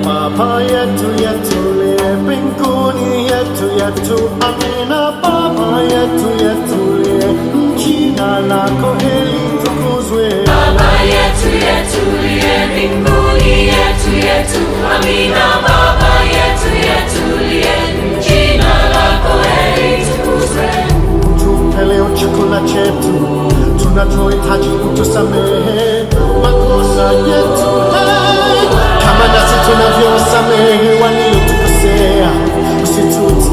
Baba yetu uliye mbinguni, yetu amina. Baba yetu uliye, jina lako litukuzwe. Baba yetu uliye mbinguni, yetu amina. Baba yetu uliye, jina lako litukuzwe. Tupe leo chakula chetu, tunachohitaji, utusamehe makosa yetu kama nasi tunavyowasamehe waliotukosea, usitutie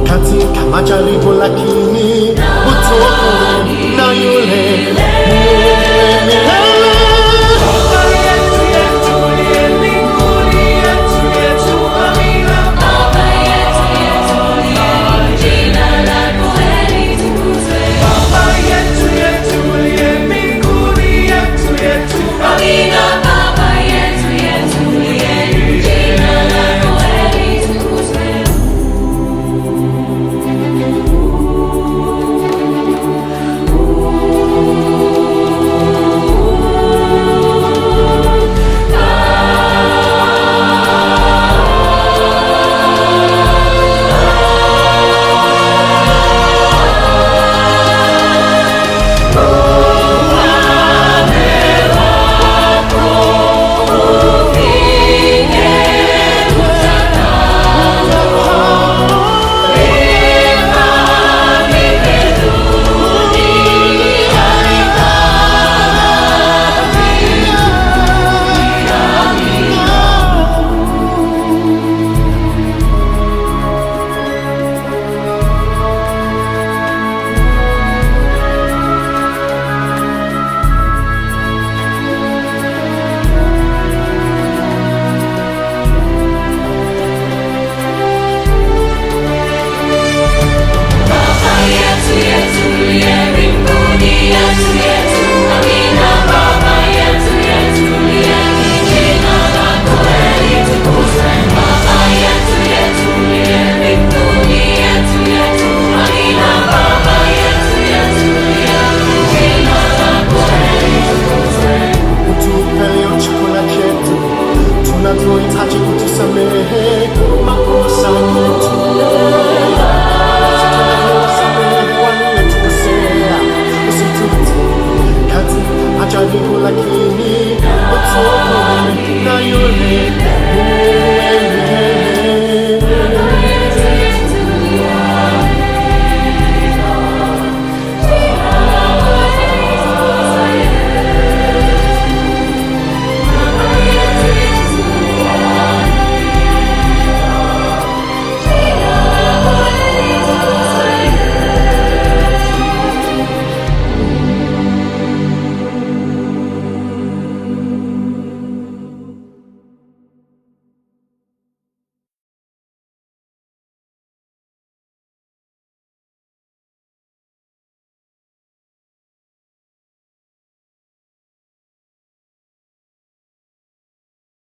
katika majaribu, lakini utuokoe na yule mwovu.